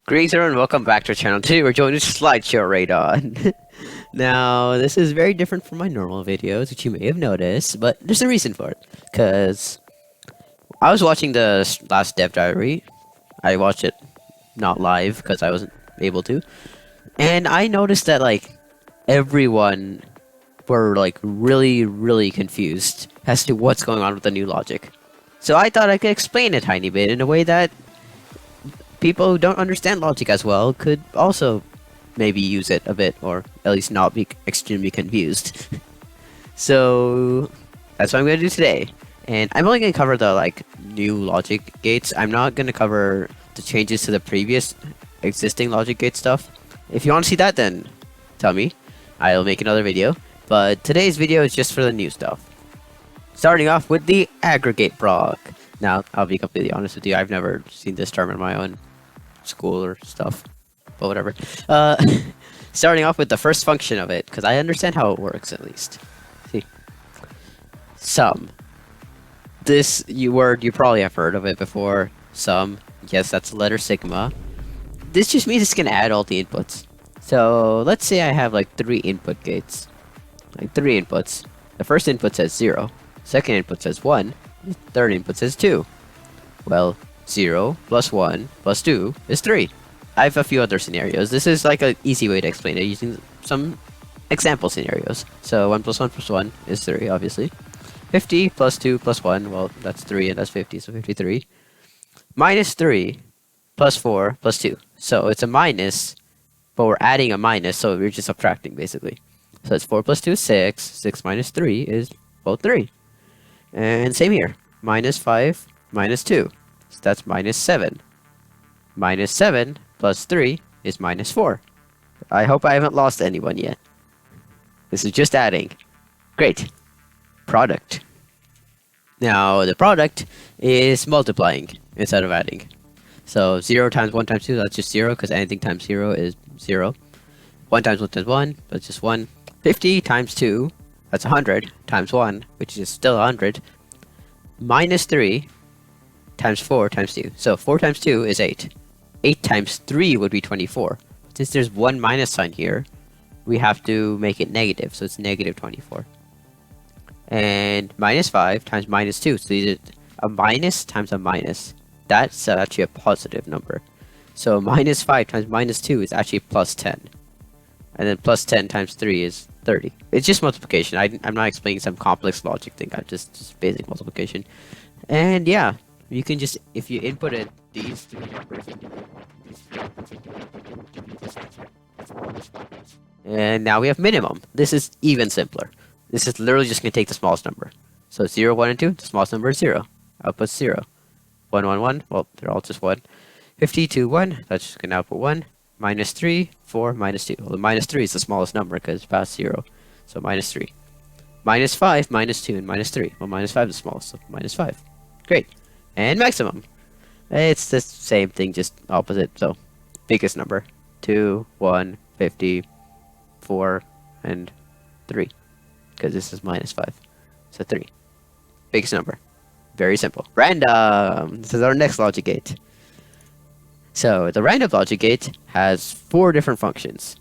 Greetings everyone, welcome back to our channel. Today we're doing a slideshow radar. Now, this is very different from my normal videos, which you may have noticed, but there's a reason for it. Because I was watching the last Dev Diary. I watched it not live because I wasn't able to. And I noticed that, everyone were, really confused as to what's going on with the new logic. So I thought I could explain a tiny bit in a way that people who don't understand logic as well could also maybe use it a bit, or at least not be extremely confused. So that's what I'm going to do today. And I'm only going to cover the new logic gates. I'm not going to cover the changes to the previous existing logic gate stuff. If you want to see that, then tell me. I'll make another video. But today's video is just for the new stuff. Starting off with the aggregate block. Now, I'll be completely honest with you, I've never seen this term in my own school or stuff, but whatever. Starting off with the first function of it, because I understand how it works at least. See, sum. This word, you probably have heard of it before. Sum. Yes, that's the letter sigma. This just means it's gonna add all the inputs. So let's say I have three input gates, three inputs. The first input says 0. Second input says 1. Third input says 2. Well, 0 plus 1 plus 2 is 3. I have a few other scenarios. This is an easy way to explain it using some example scenarios. So 1 plus 1 plus 1 is 3, obviously. 50 plus 2 plus 1, well, that's 3 and that's 50, so 53. Minus 3 plus 4 plus 2. So it's a minus, but we're adding a minus, so we're just subtracting, basically. So it's 4 plus 2 is 6. 6 minus 3 is, well, 3. And same here. Minus 5 minus 2. So that's minus 7. Minus 7 plus 3 is minus 4. I hope I haven't lost anyone yet. This is just adding. Great. Product. Now, the product is multiplying instead of adding. So 0 times 1 times 2, that's just 0, because anything times 0 is 0. 1 times 1 times 1, that's just 1. 50 times 2, that's 100, times 1, which is still 100. Minus 3 times 4 times 2. So 4 times 2 is 8. 8 times 3 would be 24. Since there's one minus sign here, we have to make it negative, so it's negative 24. And minus 5 times minus 2. So these are a minus times a minus. That's actually a positive number. So minus 5 times minus 2 is actually plus 10. And then plus 10 times 3 is 30. It's just multiplication. I'm not explaining some complex logic thing. I'm just basic multiplication. And yeah, you can just, if you input it, these three numbers, and now we have minimum. This is even simpler. This is literally just going to take the smallest number. So 0, 1, and 2, the smallest number is 0. Output 0. 1, 1, 1, well, they're all just 1. 50, 2, 1, that's just going to output 1. Minus 3, 4, minus 2. Well, the minus 3 is the smallest number because it's past 0. So minus 3. Minus 5, minus 2, and minus 3. Well, minus 5 is the smallest, so minus 5. Great. And maximum. It's the same thing, just opposite. So biggest number. 2, 1, 50, 4, and 3. Because this is minus 5. So 3. Biggest number. Very simple. Random. This is our next logic gate. So the random logic gate has 4 different functions.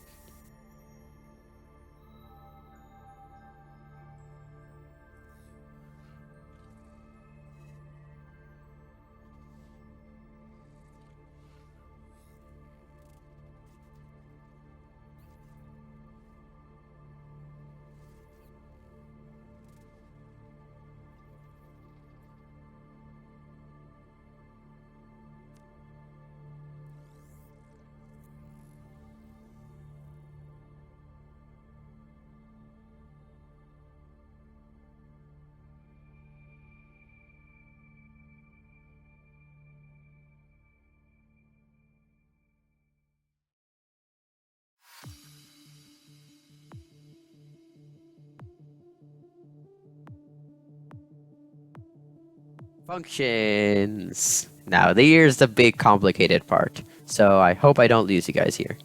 Functions. Now, here's the big complicated part. So I hope I don't lose you guys here.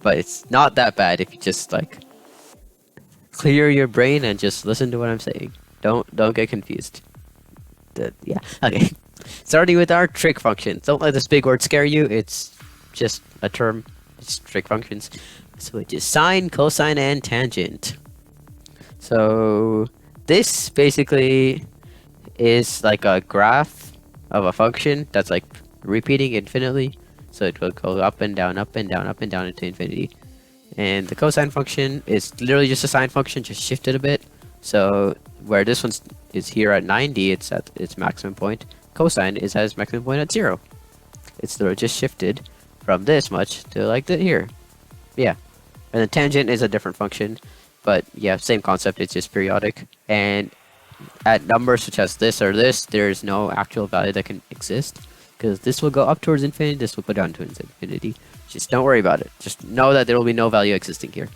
But it's not that bad if you just clear your brain and just listen to what I'm saying. Don't get confused. Yeah. Okay. Starting with our trig functions. Don't let this big word scare you. It's just a term. It's trig functions. So it is sine, cosine, and tangent. So this basically is like a graph of a function that's like repeating infinitely. So it will go up and down, up and down, up and down into infinity. And the cosine function is literally just a sine function, just shifted a bit. So where this one is here at 90, it's at its maximum point. Cosine is at its maximum point at 0. It's literally just shifted from this much to like here. Yeah. And the tangent is a different function. But yeah, same concept, it's just periodic. And at numbers such as this or this, there's no actual value that can exist. Because this will go up towards infinity, this will go down towards infinity. Just don't worry about it. Just know that there will be no value existing here.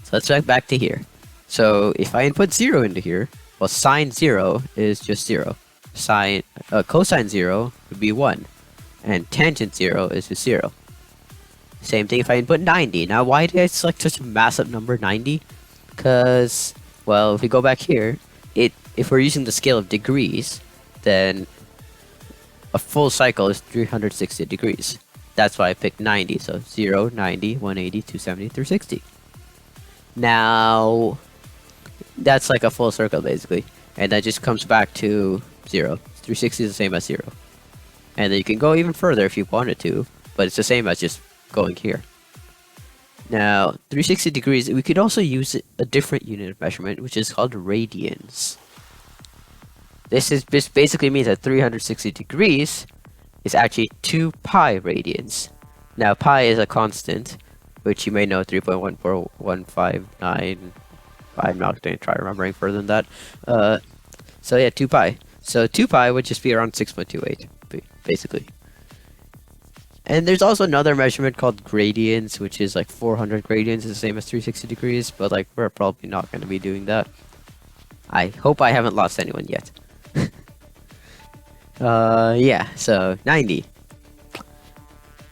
So let's check back to here. So if I input 0 into here, well, sine 0 is just 0. Cosine 0 would be 1. And tangent 0 is just 0. Same thing if I input 90. Now, why did I select such a massive number, 90? Because, well, if we go back here, if we're using the scale of degrees, then a full cycle is 360 degrees. That's why I picked 90. So 0, 90, 180, 270, 360. Now, that's like a full circle, basically. And that just comes back to 0. 360 is the same as 0. And then you can go even further if you wanted to, but it's the same as just going here. Now, 360 degrees, we could also use a different unit of measurement, which is called radians. This basically means that 360 degrees is actually 2 pi radians. Now, pi is a constant, which you may know, 3.14159. I'm not going to try remembering further than that. So yeah, 2 pi. So 2 pi would just be around 6.28, basically. And there's also another measurement called gradients, which is like 400 gradients, is the same as 360 degrees, but like we're probably not going to be doing that. I hope I haven't lost anyone yet. Yeah, so 90.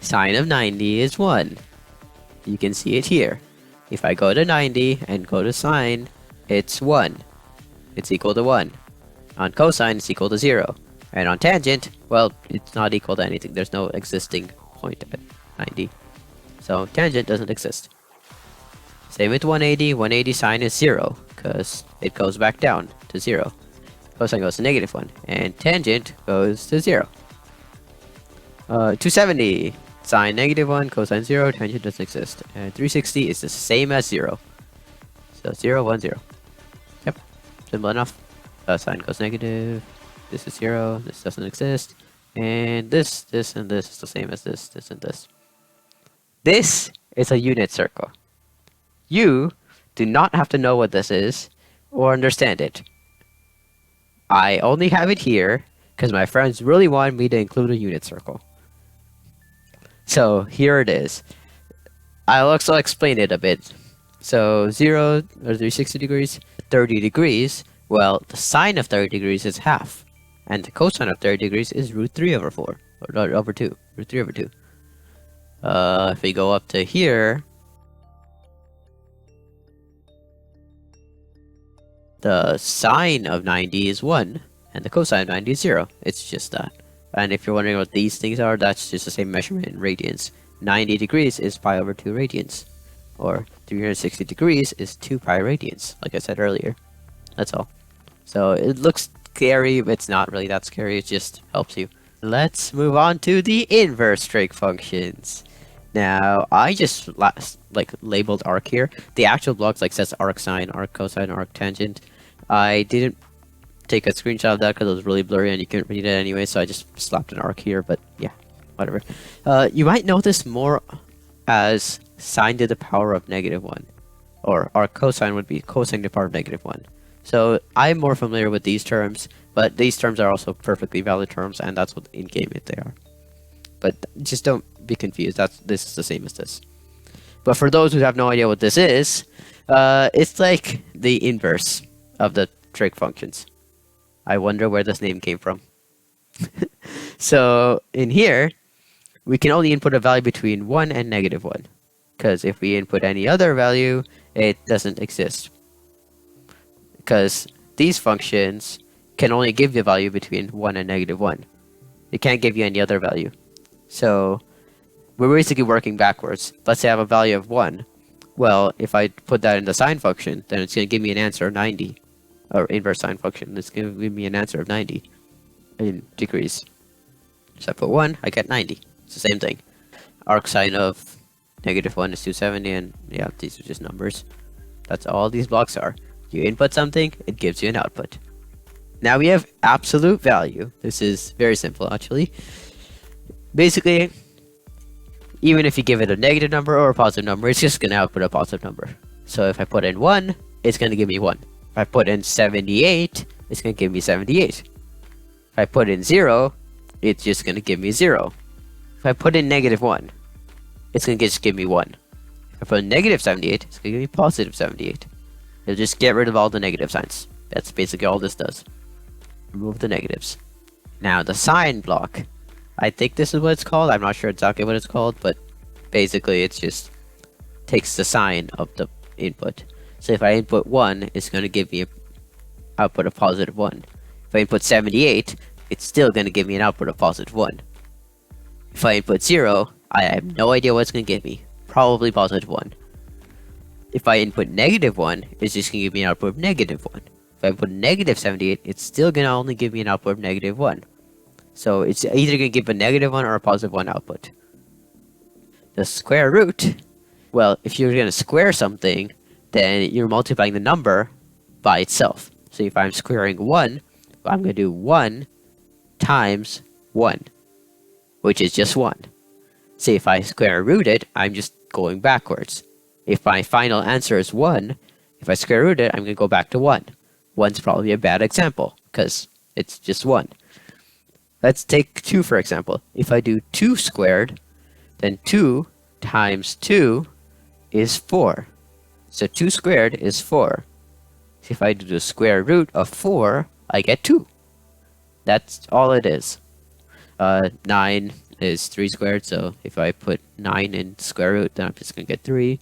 Sine of 90 is 1. You can see it here. If I go to 90 and go to sine, it's 1. It's equal to 1. On cosine, it's equal to 0. And on tangent, well, it's not equal to anything. There's no existing point at 90. So tangent doesn't exist. Same with 180. 180 sine is 0, because it goes back down to 0. Cosine goes to -1. And tangent goes to 0. 270. Sine -1, cosine 0, tangent doesn't exist. And 360 is the same as 0. So 0, 1, 0. Yep, simple enough. Sine goes negative. This is 0, this doesn't exist. And this, and this is the same as this, and this. This is a unit circle. You do not have to know what this is or understand it. I only have it here because my friends really wanted me to include a unit circle. So here it is. I'll also explain it a bit. So 0 or 360 degrees, 30 degrees. Well, the sine of 30 degrees is half. And the cosine of 30 degrees is √3/4. Or over 2. √3/2. If we go up to here, the sine of 90 is 1. And the cosine of 90 is 0. It's just that. And if you're wondering what these things are, that's just the same measurement in radians. 90 degrees is pi over 2 radians. Or 360 degrees is 2 pi radians, like I said earlier. That's all. So it looks scary, but it's not really that scary. It just helps you. Let's move on to the inverse trig functions. Now, I just labeled arc here. The actual blocks says arc sine, arc cosine, arc tangent. I didn't take a screenshot of that because it was really blurry and you couldn't read it anyway, so I just slapped an arc here, but yeah, whatever. You might know this more as sine to the power of -1, or arc cosine would be cosine to the power of -1. So I'm more familiar with these terms, but these terms are also perfectly valid terms, and that's what in-game they are. But just don't be confused, this is the same as this. But for those who have no idea what this is, it's like the inverse of the trig functions. I wonder where this name came from. So in here, we can only input a value between 1 and -1. Because if we input any other value, it doesn't exist. Because these functions can only give you a value between 1 and -1. It can't give you any other value. So we're basically working backwards. Let's say I have a value of 1. Well, if I put that in the sine function, then it's going to give me an answer of 90. Or inverse sine function, it's going to give me an answer of 90 in degrees. So I put 1, I get 90. It's the same thing. Arc sine of -1 is 270, and yeah, these are just numbers. That's all these blocks are. You input something, it gives you an output. Now we have absolute value. This is very simple, actually. Basically, even if you give it a negative number or a positive number, it's just going to output a positive number. So if I put in 1, it's going to give me 1. If I put in 78, it's going to give me 78. If I put in 0, it's just going to give me 0. If I put in -1, it's going to just give me 1. If I put in -78, it's going to give me positive 78. It'll just get rid of all the negative signs. That's basically all this does. Remove the negatives. Now the sine block, I think this is what it's called. I'm not sure exactly what it's called, but basically it's just takes the sine of the input. So if I input 1, it's going to give me an output of positive 1. If I input 78, it's still going to give me an output of positive 1. If I input 0, I have no idea what it's going to give me. Probably positive 1. If I input -1, it's just going to give me an output of -1. If I put -78, it's still going to only give me an output of -1. So it's either going to give a -1 or a positive 1 output. The square root, well, if you're going to square something, then you're multiplying the number by itself. So if I'm squaring 1, I'm going to do 1 times 1, which is just 1. So if I square root it, I'm just going backwards. If my final answer is 1, if I square root it, I'm going to go back to 1. 1's probably a bad example, because it's just 1. Let's take 2 for example. If I do 2 squared, then 2 times 2 is 4. So 2 squared is 4. If I do the square root of 4, I get 2. That's all it is. 9 is 3 squared, so if I put 9 in square root, then I'm just going to get 3.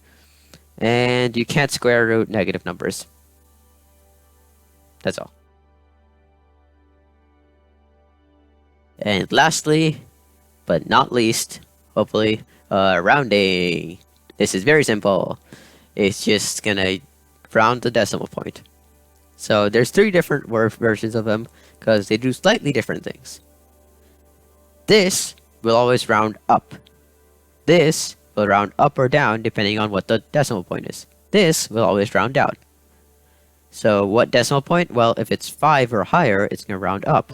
And you can't square root negative numbers. That's all. And lastly, but not least, hopefully, rounding. This is very simple. It's just gonna round the decimal point. So there's 3 different versions of them, because they do slightly different things. This will always round up. This will round up or down depending on what the decimal point is. This will always round down. So what decimal point? Well, if it's 5 or higher, it's going to round up.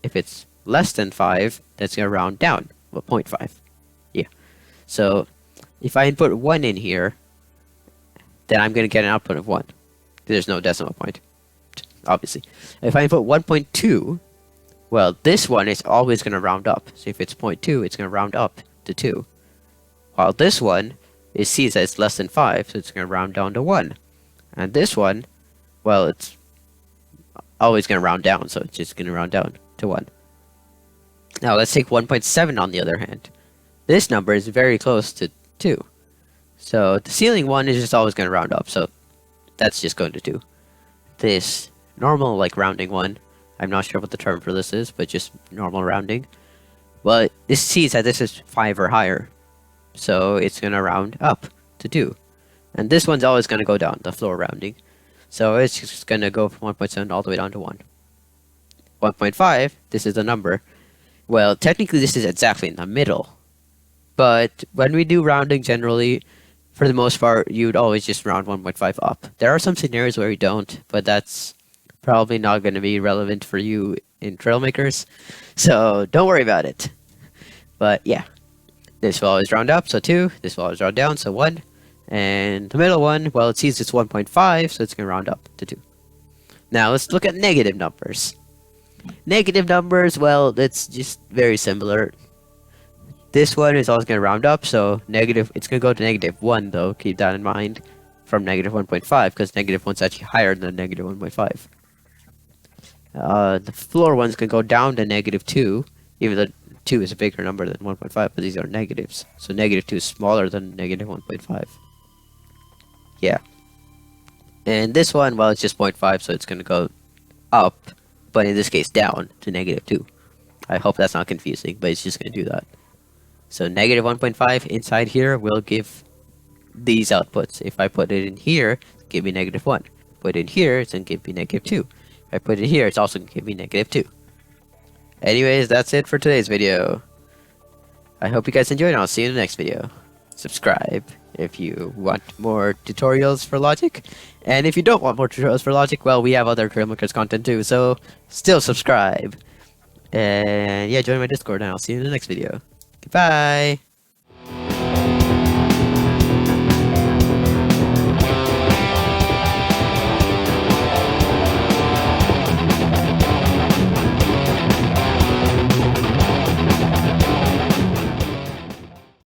If it's less than 5, that's going to round down. Well, 0.5. Yeah. So if I input 1 in here, then I'm going to get an output of 1. There's no decimal point, obviously. If I input 1.2, well, this one is always going to round up. So if it's 0.2, it's going to round up to 2. While this one sees that it's less than 5, so it's going to round down to 1. And this one, well, it's always going to round down, so it's just going to round down to 1. Now let's take 1.7 on the other hand. This number is very close to 2. So the ceiling one is just always going to round up, so that's just going to 2. This normal, like, rounding one, I'm not sure what the term for this is, but just normal rounding. Well, this sees that this is 5 or higher, so it's going to round up to 2. And this one's always going to go down, the floor rounding. So it's just going to go from 1.7 all the way down to 1. 1.5, this is the number. Well, technically this is exactly in the middle. But when we do rounding generally, for the most part, you'd always just round 1.5 up. There are some scenarios where you don't, but that's probably not going to be relevant for you in TRAILMAKERS. So don't worry about it. But yeah, this will always round up, so 2. This will always round down, so 1. And the middle one, well, it sees it's 1.5, so it's going to round up to 2. Now let's look at negative numbers. Negative numbers, well, it's just very similar. This one is always going to round up, so negative, it's going to go to -1 though, keep that in mind, from -1.5, because -1's actually higher than -1.5. The floor one's going to go down to -2, even though 2 is a bigger number than 1.5, but these are negatives. So -2 is smaller than -1.5. Yeah. And this one, well, it's just 0.5, so it's going to go up, but in this case down to -2. I hope that's not confusing, but it's just going to do that. So negative 1.5 inside here will give these outputs. If I put it in here, give me -1. Put it in here, it's going to give me -2. If I put it here, it's also going to give me -2. Anyways, that's it for today's video. I hope you guys enjoyed, and I'll see you in the next video. Subscribe if you want more tutorials for logic. And if you don't want more tutorials for logic, well, we have other TRAILMAKERS content too, so still subscribe. And yeah, join my Discord, and I'll see you in the next video. Goodbye!